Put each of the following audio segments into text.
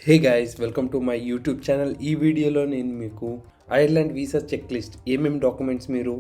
Hey guys, welcome to my YouTube channel. ఈ వీడియోలో నేను మీకు ఐర్లాండ్ వీసా చెక్ లిస్ట్, ఏమేమి డాక్యుమెంట్స్ మీరు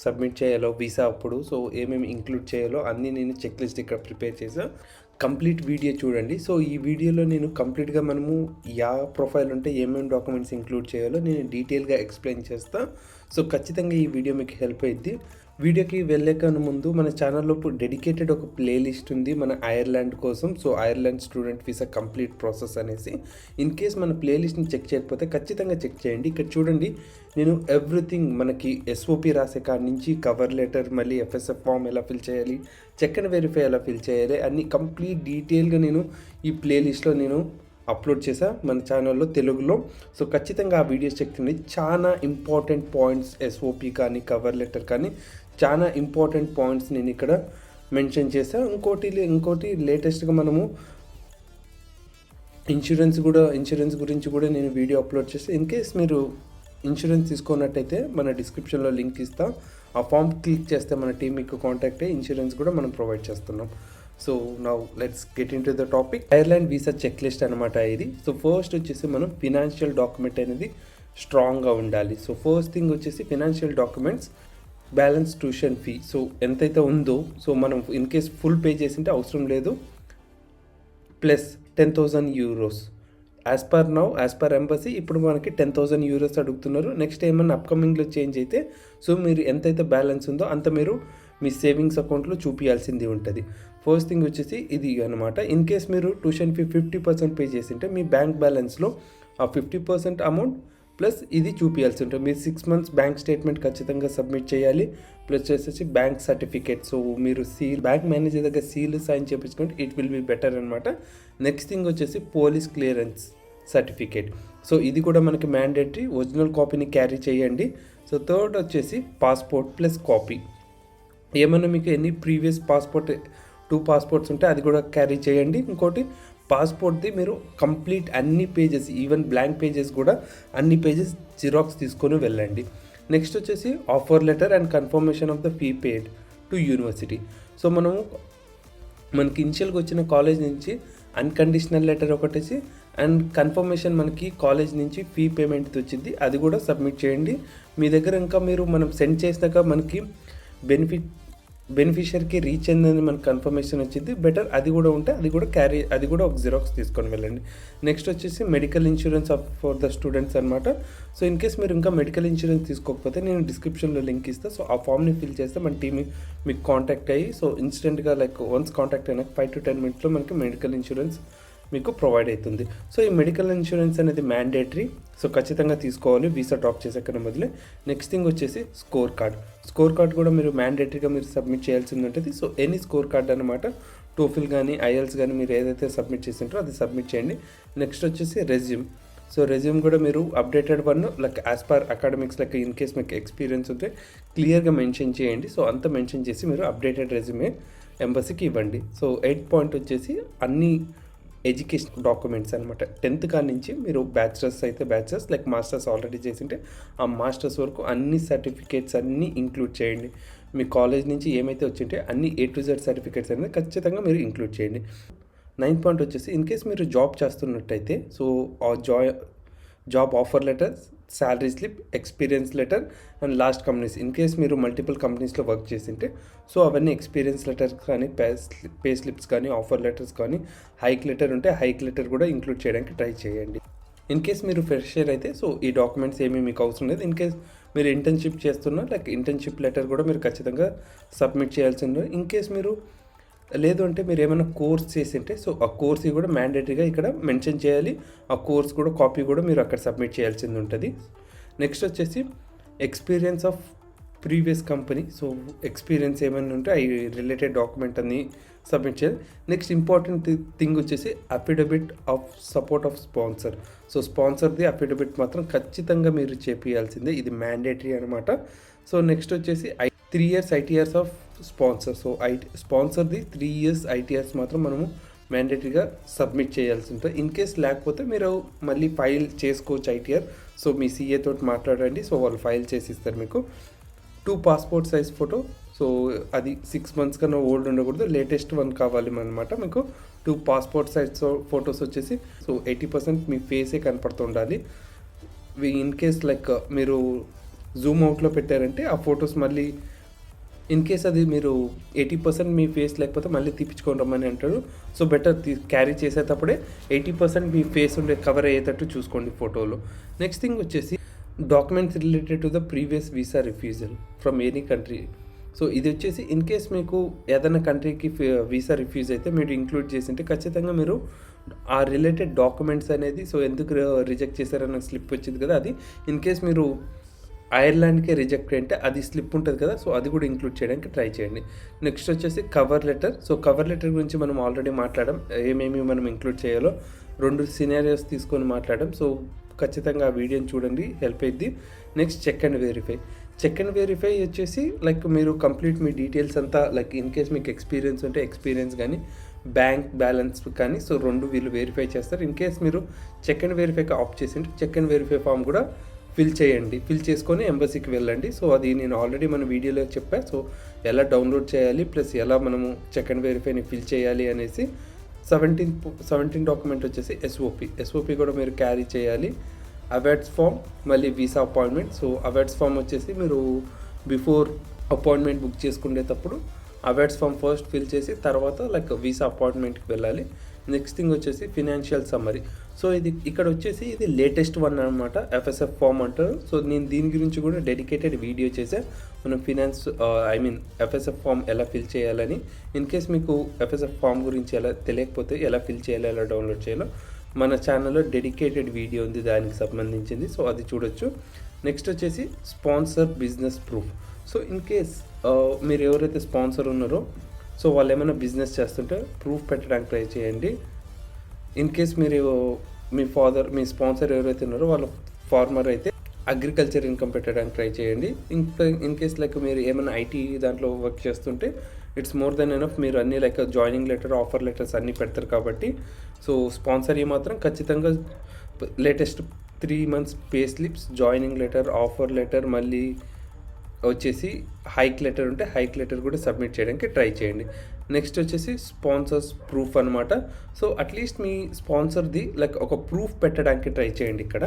సబ్మిట్ చేయాలో వీసా అప్పుడు, సో ఏమేమి ఇంక్లూడ్ చేయాలో అన్నీ నేను చెక్ లిస్ట్ ఇక్కడ ప్రిపేర్ చేసా. కంప్లీట్ వీడియో చూడండి. సో ఈ వీడియోలో నేను కంప్లీట్గా మనము యా ప్రొఫైల్ ఉంటే ఏమేమి డాక్యుమెంట్స్ ఇంక్లూడ్ చేయాలో నేను డీటెయిల్గా ఎక్స్ప్లెయిన్ చేస్తాను. సో ఖచ్చితంగా ఈ వీడియో మీకు హెల్ప్ అయ్యిద్ది. వీడియోకి వెళ్ళేకన్నా ముందు మన ఛానల్లో డెడికేటెడ్ ఒక ప్లేలిస్ట్ ఉంది మన ఐర్లాండ్ కోసం. So Ireland student visa complete process అనేసి. ఇన్ కేస్ మన ప్లేలిస్ట్ని చెక్ చేయకపోతే ఖచ్చితంగా చెక్ చేయండి. ఇక్కడ చూడండి, నేను ఎవ్రీథింగ్ మనకి ఎస్ఓపి రాసే కాడి నుంచి కవర్ లెటర్, మళ్ళీ ఎఫ్ఎస్ఎఫ్ ఫామ్ ఎలా ఫిల్ చేయాలి, చెక్ అండ్ వెరిఫై ఎలా ఫిల్ చేయాలి అన్ని కంప్లీట్ డీటెయిల్గా నేను ఈ ప్లేలిస్ట్లో నేను అప్లోడ్ చేసా మన ఛానల్లో తెలుగులో. సో ఖచ్చితంగా ఆ వీడియోస్ చెక్ చేయండి. చాలా ఇంపార్టెంట్ పాయింట్స్, ఎస్ఓపి కానీ కవర్ లెటర్ కానీ చాలా ఇంపార్టెంట్ పాయింట్స్ నేను ఇక్కడ మెన్షన్ చేశాను. ఇంకోటి లేటెస్ట్గా మనము ఇన్సూరెన్స్ గురించి కూడా నేను వీడియో అప్లోడ్ చేస్తాను. ఇన్ కేస్ మీరు ఇన్సూరెన్స్ తీసుకున్నట్టయితే మన డిస్క్రిప్షన్లో లింక్ ఇస్తాం. ఆ ఫామ్ క్లిక్ చేస్తే మన టీం మీకు కాంటాక్ట్ అయ్యి ఇన్సూరెన్స్ కూడా మనం ప్రొవైడ్ చేస్తున్నాం. So now let's get into the topic. Ireland visa check list అనమాట ఇది. సో ఫస్ట్ వచ్చేసి మనం ఫినాన్షియల్ డాక్యుమెంట్ అనేది స్ట్రాంగ్గా ఉండాలి. సో ఫస్ట్ థింగ్ వచ్చేసి financial documents, balance tuition fee. So ఎంతైతే ఉందో, సో మనం ఇన్ కేస్ ఫుల్ పే చేసింటే అవసరం లేదు, plus 10,000 euros. As per embassy ఇప్పుడు మనకి 10,000 euros అడుగుతున్నారు. నెక్స్ట్ ఏమన్నా అప్కమింగ్లో చేంజ్ అయితే, సో మీరు ఎంతైతే బ్యాలెన్స్ ఉందో అంత మీరు మీ సేవింగ్స్ అకౌంట్లో చూపించాల్సింది ఉంటుంది. ఫస్ట్ థింగ్ వచ్చేసి ఇది అనమాట. ఇన్ కేస్ మీరు ట్యూషన్ ఫీ 50% పే చేసింటే మీ బ్యాంక్ బ్యాలెన్స్లో ఆ 50% అమౌంట్ ప్లస్ ఇది చూపించాల్సి ఉంటుంది. మీరు 6 months బ్యాంక్ స్టేట్మెంట్ ఖచ్చితంగా సబ్మిట్ చేయాలి. ప్లస్ వచ్చేసి బ్యాంక్ సర్టిఫికేట్. సో మీరు బ్యాంక్ మేనేజర్ దగ్గర సీల్ సైన్ చేయించుకుంటే ఇట్ విల్ బి బెటర్ అనమాట. నెక్స్ట్ థింగ్ వచ్చేసి పోలీస్ క్లియరెన్స్ సర్టిఫికేట్. సో ఇది కూడా మనకి మ్యాండేటరీ, ఒరిజినల్ కాపీని క్యారీ చేయండి. సో థర్డ్ వచ్చేసి పాస్పోర్ట్ ప్లస్ కాపీ. ఏమన్నా మీకు ఎన్ని ప్రీవియస్ 2 పాస్పోర్ట్స్ ఉంటే అది కూడా క్యారీ చేయండి. ఇంకోటి పాస్పోర్ట్ది మీరు కంప్లీట్ అన్ని పేజెస్, ఈవెన్ బ్లాంక్ పేజెస్ కూడా అన్ని పేజెస్ జిరాక్స్ తీసుకొని వెళ్ళండి. నెక్స్ట్ వచ్చేసి offer letter and confirmation of the fee paid to university. So మనకి ఇనిషియల్గా వచ్చిన కాలేజ్ నుంచి అన్కండిషనల్ లెటర్ ఒకటేసి అండ్ కన్ఫర్మేషన్ మనకి కాలేజ్ నుంచి ఫీ పేమెంట్ వచ్చింది, అది కూడా సబ్మిట్ చేయండి. మీ దగ్గర ఇంకా మనం సెండ్ చేసినాక మనకి బెనిఫిషియర్కి రీచ్ అయిందని మనకు కన్ఫర్మేషన్ వచ్చింది, బెటర్ అది కూడా ఉంటే అది కూడా ఒక జిరాక్స్ తీసుకొని వెళ్ళండి. నెక్స్ట్ వచ్చేసి medical insurance for the students అనమాట. సో ఇన్ కేస్ మీరు ఇంకా మెడికల్ ఇన్సూరెన్స్ తీసుకోకపోతే నేను డిస్క్రిప్షన్లో లింక్ ఇస్తాను. సో ఆ ఫామ్ని ఫిల్ చేస్తే మన టీమ్ మీకు కాంటాక్ట్ అయ్యి, సో ఇన్స్టెంట్గా వన్స్ కాంటాక్ట్ అయినాక 5 to 10 minutes మనకి మెడికల్ ఇన్సూరెన్స్ మీకు ప్రొవైడ్ అవుతుంది. సో ఈ మెడికల్ ఇన్సూరెన్స్ అనేది మ్యాండేటరీ. సో ఖచ్చితంగా తీసుకోవాలి వీసా డ్రాప్ చేసాకనే మొదలే. నెక్స్ట్ థింగ్ వచ్చేసి స్కోర్ కార్డ్ కూడా మీరు మ్యాండేటరీగా మీరు సబ్మిట్ చేయాల్సింది ఉంటుంది. సో ఎనీ స్కోర్ కార్డ్ అనమాట, టోఫిల్ కానీ ఐఎల్స్ కానీ మీరు ఏదైతే సబ్మిట్ చేసింటారో అది సబ్మిట్ చేయండి. నెక్స్ట్ వచ్చేసి రెజ్యూమ్. సో రెజ్యూమ్ కూడా మీరు updated one as per academics in case మీకు ఎక్స్పీరియన్స్ ఉంటే క్లియర్గా మెన్షన్ చేయండి. సో అంతా మెన్షన్ చేసి మీరు అప్డేటెడ్ రెజ్యూమే ఎంబసీకి ఇవ్వండి. సో 8th పాయింట్ వచ్చేసి అన్ని ఎడ్యుకేషన్ డాక్యుమెంట్స్ అనమాట. 10th కాడి నుంచి మీరు బ్యాచిలర్స్ అయితే బ్యాచిలర్స్, మాస్టర్స్ ఆల్రెడీ చేసింటే ఆ మాస్టర్స్ వరకు అన్ని సర్టిఫికేట్స్ అన్నీ ఇంక్లూడ్ చేయండి. మీ కాలేజ్ నుంచి ఏమైతే వచ్చింటే అన్ని A to Z సర్టిఫికేట్స్ అనేది ఖచ్చితంగా మీరు ఇంక్లూడ్ చేయండి. 9th పాయింట్ వచ్చేసి ఇన్ కేస్ మీరు జాబ్ చేస్తున్నట్టయితే, సో ఆ job offer letter, salary slip, experience letter and last companies. In case మీరు మల్టిపుల్ కంపెనీస్లో వర్క్ చేసింటే, సో అవన్నీ ఎక్స్పీరియన్స్ లెటర్స్ కానీ, పే స్లిప్స్ కానీ, ఆఫర్ లెటర్స్ కానీ, హైక్ లెటర్ ఉంటే హైక్ లెటర్ కూడా ఇంక్లూడ్ చేయడానికి ట్రై చేయండి. ఇన్ కేస్ మీరు ఫ్రెషర్ అయితే, సో ఈ డాక్యుమెంట్స్ ఏమీ మీకు అవసరం లేదు. ఇన్ కేస్ మీరు ఇంటర్న్షిప్ చేస్తున్నా ఇంటర్న్షిప్ లెటర్ కూడా మీరు ఖచ్చితంగా సబ్మిట్ చేయాల్సి ఉంది. ఇన్ కేస్ మీరు లేదు అంటే మీరు ఏమైనా కోర్స్ చేసింటే, సో ఆ కోర్స్ కూడా మ్యాండేటరీగా ఇక్కడ మెన్షన్ చేయాలి. ఆ కోర్స్ కూడా కాపీ కూడా మీరు అక్కడ సబ్మిట్ చేయాల్సింది ఉంటుంది. నెక్స్ట్ వచ్చేసి experience of previous company. So experience ఏమైనా ఉంటే అవి రిలేటెడ్ డాక్యుమెంట్ అన్ని సబ్మిట్ చేయాలి. నెక్స్ట్ ఇంపార్టెంట్ థింగ్ వచ్చేసి affidavit of support of sponsor. So స్పాన్సర్ది అఫిడవిట్ మాత్రం ఖచ్చితంగా మీరు చేపియాల్సిందే, ఇది మ్యాండేటరీ అనమాట. సో నెక్స్ట్ వచ్చేసి 3 years ITRs of sponsor. So స్పాన్సర్ది 3 years ITRs మాత్రం మనము మ్యాండేటరీగా సబ్మిట్ చేయాల్సి ఉంటుంది. ఇన్ కేస్ లేకపోతే మీరు మళ్ళీ ఫైల్ చేసుకోవచ్చు ITR. సో మీ CA తోటి మాట్లాడండి, సో వాళ్ళు ఫైల్ చేసి ఇస్తారు మీకు. 2 passport size ఫోటో. సో అది 6 months కన్నా ఓల్డ్ ఉండకూడదు, లేటెస్ట్ వన్ కావాలి అనమాట. మీకు 2 పాస్పోర్ట్ సైజ్ ఫొటోస్ వచ్చేసి సో 80% మీ ఫేసే కనపడుతూ ఉండాలి. ఇన్ కేస్ లైక్ మీరు జూమ్ అవుట్లో పెట్టారంటే ఆ ఫొటోస్ మళ్ళీ ఇన్ కేస్ అది మీరు 80% మీ ఫేస్ లేకపోతే మళ్ళీ తీపించుకొని రమ్మని అంటారు. సో బెటర్ క్యారీ చేసేటప్పుడే 80% మీ ఫేస్ ఉండే కవర్ అయ్యేటట్టు చూసుకోండి ఫోటోలో. నెక్స్ట్ థింగ్ వచ్చేసి documents related to the previous visa refusal from any country. So ఇది వచ్చేసి ఇన్ కేస్ మీకు ఏదైనా కంట్రీకి వీసా రిఫ్యూజ్ అయితే మీరు ఇంక్లూడ్ చేసింటే ఖచ్చితంగా మీరు ఆ రిలేటెడ్ డాక్యుమెంట్స్ అనేది సో ఎందుకు రిజెక్ట్ చేశారన్న స్లిప్ వచ్చింది కదా, అది ఇన్ కేస్ మీరు ఐర్లాండ్కే రిజెక్ట్ అంటే అది స్లిప్ ఉంటుంది కదా, సో అది కూడా ఇంక్లూడ్ చేయడానికి ట్రై చేయండి. నెక్స్ట్ వచ్చేసి cover letter. So cover letter గురించి మనం ఆల్రెడీ మాట్లాడడం, ఏమేమి మనం ఇంక్లూడ్ చేయాలో 2 సినారియోస్ తీసుకొని మాట్లాడడం. సో ఖచ్చితంగా ఆ వీడియోని చూడండి, హెల్ప్ అయ్యిద్ది. Next check and verify. Check and verify వచ్చేసి లైక్ మీరు కంప్లీట్ మీ డీటెయిల్స్ అంతా లైక్ ఇన్ కేస్ మీకు ఎక్స్పీరియన్స్ ఉంటే ఎక్స్పీరియన్స్ కానీ బ్యాంక్ బ్యాలెన్స్ కానీ సో 2 వీళ్ళు వెరిఫై చేస్తారు. ఇన్ కేస్ మీరు చెక్ అండ్ వెరిఫైకి ఆప్ట్ చేసింటే చెక్ అండ్ వెరిఫై ఫామ్ కూడా ఫిల్ చేయండి. ఫిల్ చేసుకొని ఎంబసీకి వెళ్ళండి. సో అది నేను ఆల్రెడీ మన వీడియోలో చెప్పాను. సో ఎలా డౌన్లోడ్ చేయాలి ప్లస్ ఎలా మనము చెక్ అండ్ వెరిఫైని ఫిల్ చేయాలి అనేసి 17 డాక్యుమెంట్ వచ్చేసి ఎస్ఓపి కూడా మీరు క్యారీ చేయాలి. అవార్డ్స్ ఫామ్, మళ్ళీ visa appointment. So awards form వచ్చేసి మీరు బిఫోర్ అపాయింట్మెంట్ బుక్ చేసుకునేటప్పుడు అవార్డ్స్ ఫామ్ ఫస్ట్ ఫిల్ చేసి తర్వాత లైక్ వీసా అపాయింట్మెంట్కి వెళ్ళాలి. నెక్స్ట్ థింగ్ వచ్చేసి ఫినాన్షియల్ సమ్మరీ. సో ఇది ఇక్కడ వచ్చేసి ఇది లేటెస్ట్ వన్ అనమాట, ఎఫ్ఎస్ఎఫ్ ఫామ్ అంటారు. సో నేను దీని గురించి కూడా డెడికేటెడ్ వీడియో చేసా, మనం ఎఫ్ఎస్ఎఫ్ ఫామ్ ఎలా ఫిల్ చేయాలని. ఇన్ కేస్ మీకు ఎఫ్ఎస్ఎఫ్ ఫామ్ గురించి ఎలా తెలియకపోతే ఎలా ఫిల్ చేయాలో ఎలా డౌన్లోడ్ చేయాలో మన ఛానల్లో డెడికేటెడ్ వీడియో ఉంది దానికి సంబంధించింది, సో అది చూడొచ్చు. నెక్స్ట్ వచ్చేసి sponsor business proof. So in case మీరు ఎవరైతే స్పాన్సర్ ఉన్నారో సో వాళ్ళు ఏమైనా బిజినెస్ చేస్తుంటే ప్రూఫ్ పెట్టడానికి ట్రై చేయండి. ఇన్ కేస్ మీరు మీ స్పాన్సర్ ఎవరైతే ఉన్నారో వాళ్ళ ఫార్మర్ అయితే అగ్రికల్చర్ ఇన్కమ్ పెట్టడానికి ట్రై చేయండి. ఇన్ కేస్ లైక్ మీరు ఏమైనా ఐటీ దాంట్లో వర్క్ చేస్తుంటే ఇట్స్ మోర్ దెన్ ఎనఫ్. మీరు అన్నీ like joining letter, offer letters అన్నీ పెడతారు కాబట్టి సో స్పాన్సర్ మాత్రం ఖచ్చితంగా latest 3 months pay slips, joining letter, offer letter, మళ్ళీ వచ్చేసి హైక్ లెటర్ ఉంటే హైక్ లెటర్ కూడా సబ్మిట్ చేయడానికి ట్రై చేయండి. నెక్స్ట్ వచ్చేసి స్పాన్సర్స్ ప్రూఫ్ అనమాట. సో అట్లీస్ట్ మీ స్పాన్సర్ది లైక్ ఒక ప్రూఫ్ పెట్టడానికి ట్రై చేయండి. ఇక్కడ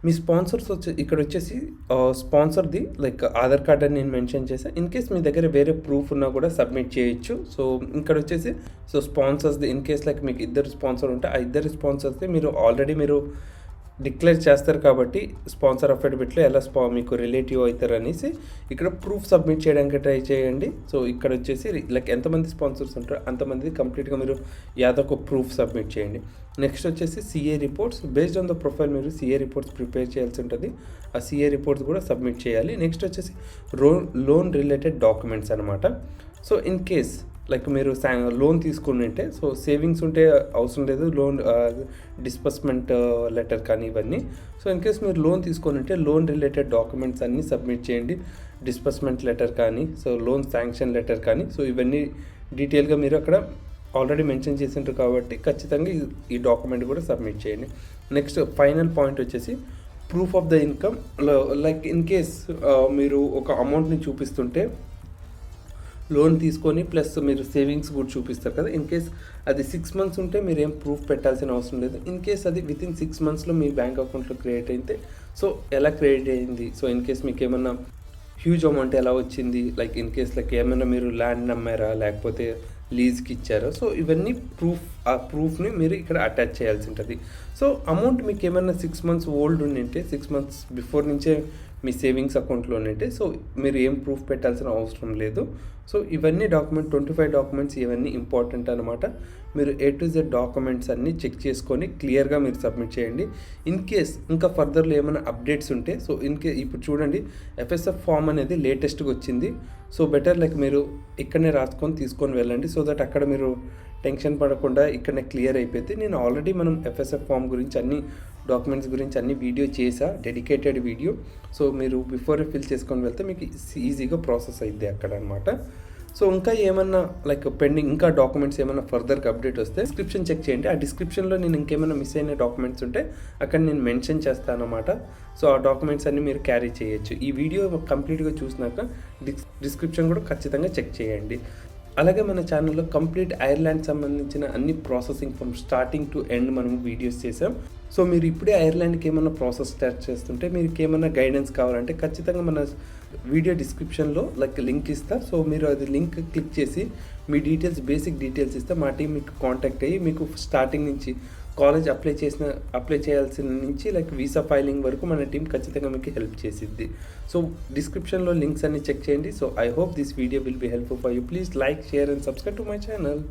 మీ స్పాన్సర్స్ ఇక్కడ వచ్చేసి స్పాన్సర్ది లైక్ ఆధార్ కార్డ్ అని నేను మెన్షన్ చేశాను. ఇన్ కేస్ మీ దగ్గర వేరే ప్రూఫ్ ఉన్నా కూడా సబ్మిట్ చేయొచ్చు. సో ఇక్కడ వచ్చేసి సో స్పాన్సర్స్ది ఇన్ కేస్ లైక్ మీకు 2 స్పాన్సర్ ఉంటే ఆ 2 స్పాన్సర్స్ది మీరు ఆల్రెడీ డిక్లేర్ చేస్తారు కాబట్టి స్పాన్సర్ అఫిడవిట్లో ఎలా మీకు రిలేటివ్ అవుతారు అనేసి ఇక్కడ ప్రూఫ్ సబ్మిట్ చేయడానికి ట్రై చేయండి. సో ఇక్కడ వచ్చేసి లైక్ ఎంతమంది స్పాన్సర్స్ ఉంటారో అంతమంది కంప్లీట్గా మీరు ఒక ప్రూఫ్ సబ్మిట్ చేయండి. నెక్స్ట్ వచ్చేసి CA reports. Based on the profile మీరు సిఏ రిపోర్ట్స్ ప్రిపేర్ చేయాల్సి ఉంటుంది. ఆ సిఏ రిపోర్ట్స్ కూడా సబ్మిట్ చేయాలి. నెక్స్ట్ వచ్చేసి లోన్ రిలేటెడ్ డాక్యుమెంట్స్ అనమాట. సో ఇన్ కేస్ లైక్ మీరు లోన్ తీసుకుని సో సేవింగ్స్ ఉంటే అవసరం లేదు, లోన్ డిస్బర్స్మెంట్ లెటర్ కానీ ఇవన్నీ. సో ఇన్ కేస్ మీరు లోన్ తీసుకుని లోన్ రిలేటెడ్ డాక్యుమెంట్స్ అన్నీ సబ్మిట్ చేయండి. డిస్బర్స్మెంట్ లెటర్ కానీ, సో లోన్ శాంక్షన్ లెటర్ కానీ, సో ఇవన్నీ డీటెయిల్గా మీరు అక్కడ ఆల్రెడీ మెన్షన్ చేసింటారు కాబట్టి ఖచ్చితంగా ఈ డాక్యుమెంట్ కూడా సబ్మిట్ చేయండి. నెక్స్ట్ ఫైనల్ పాయింట్ వచ్చేసి proof of the income. Like in case మీరు ఒక అమౌంట్ని చూపిస్తుంటే లోన్ తీసుకొని ప్లస్ మీరు సేవింగ్స్ కూడా చూపిస్తారు కదా, ఇన్ కేస్ అది 6 months ఉంటే మీరు ఏం ప్రూఫ్ పెట్టాల్సిన అవసరం లేదు. ఇన్ కేస్ అది వితిన్ 6 monthsలో మీ బ్యాంక్ అకౌంట్లో క్రియేట్ అయితే సో ఎలా క్రియేట్ అయింది, సో ఇన్ కేస్ మీకు ఏమన్నా హ్యూజ్ అమౌంట్ ఎలా వచ్చింది, లైక్ ఇన్ కేస్ లైక్ ఏమైనా మీరు ల్యాండ్ అమ్మారా లేకపోతే లీజ్కి ఇచ్చారా, సో ఇవన్నీ ఆ ప్రూఫ్ని మీరు ఇక్కడ అటాచ్ చేయాల్సి ఉంటుంది. సో అమౌంట్ మీకు ఏమైనా 6 months ఓల్డ్ ఉండింటే 6 months బిఫోర్ నుంచే మీ సేవింగ్స్ అకౌంట్లో ఉంటే సో మీరు ఏం ప్రూఫ్ పెట్టాల్సిన అవసరం లేదు. సో ఇవన్నీ 25 డాక్యుమెంట్స్ ఇవన్నీ ఇంపార్టెంట్ అనమాట. మీరు A to Z డాక్యుమెంట్స్ అన్నీ చెక్ చేసుకొని క్లియర్గా మీరు సబ్మిట్ చేయండి. ఇన్ కేస్ ఇంకా ఫర్దర్లో ఏమైనా అప్డేట్స్ ఉంటే సో ఇప్పుడు చూడండి ఎఫ్ఎస్ఎఫ్ ఫామ్ అనేది లేటెస్ట్గా వచ్చింది. సో బెటర్ లైక్ మీరు ఇక్కడనే రాసుకొని తీసుకొని వెళ్ళండి, సో దట్ అక్కడ మీరు టెన్షన్ పడకుండా ఇక్కడనే క్లియర్ అయిపోయింది. నేను ఆల్రెడీ మనం ఎఫ్ఎస్ఎఫ్ ఫామ్ గురించి అన్ని డాక్యుమెంట్స్ గురించి అన్ని వీడియో చేసా, డెడికేటెడ్ వీడియో. సో మీరు బిఫోర్ ఫిల్ చేసుకొని వెళ్తే మీకు ఈజీగా ప్రాసెస్ అయింది అక్కడ అనమాట. సో ఇంకా ఏమన్నా లైక్ పెండింగ్ ఇంకా డాక్యుమెంట్స్ ఏమైనా ఫర్దర్గా అప్డేట్ వస్తే డిస్క్రిప్షన్ చెక్ చేయండి. ఆ డిస్క్రిప్షన్లో నేను ఇంకేమైనా మిస్ అయిన డాక్యుమెంట్స్ ఉంటే అక్కడ నేను మెన్షన్ చేస్తాను అనమాట. సో ఆ డాక్యుమెంట్స్ అన్ని మీరు క్యారీ చేయొచ్చు. ఈ వీడియో కంప్లీట్గా చూసినాక డిస్క్రిప్షన్ కూడా ఖచ్చితంగా చెక్ చేయండి. అలాగే మన ఛానల్లో కంప్లీట్ ఐర్లాండ్ సంబంధించిన అన్ని processing from starting to end మనం వీడియోస్ చేసాం. సో మీరు ఇప్పుడే ఐర్లాండ్కి ఏమన్నా ప్రాసెస్ స్టార్ట్ చేస్తుంటే మీకు ఏమన్నా గైడెన్స్ కావాలంటే ఖచ్చితంగా మన వీడియో డిస్క్రిప్షన్లో లింక్ ఇస్తా. సో మీరు అది లింక్ క్లిక్ చేసి మీ డీటెయిల్స్, బేసిక్ డీటెయిల్స్ ఇస్తే మా టీం మీకు కాంటాక్ట్ అయ్యి మీకు స్టార్టింగ్ నుంచి కాలేజ్ అప్లై చేయాల్సిన నుంచి వీసా ఫైలింగ్ వరకు మన టీం ఖచ్చితంగా మీకు హెల్ప్ చేసిద్ది. సో డిస్క్రిప్షన్లో లింక్స్ అన్ని చెక్ చేయండి. So I hope this video will be helpful for you. Please like, share and subscribe to my channel.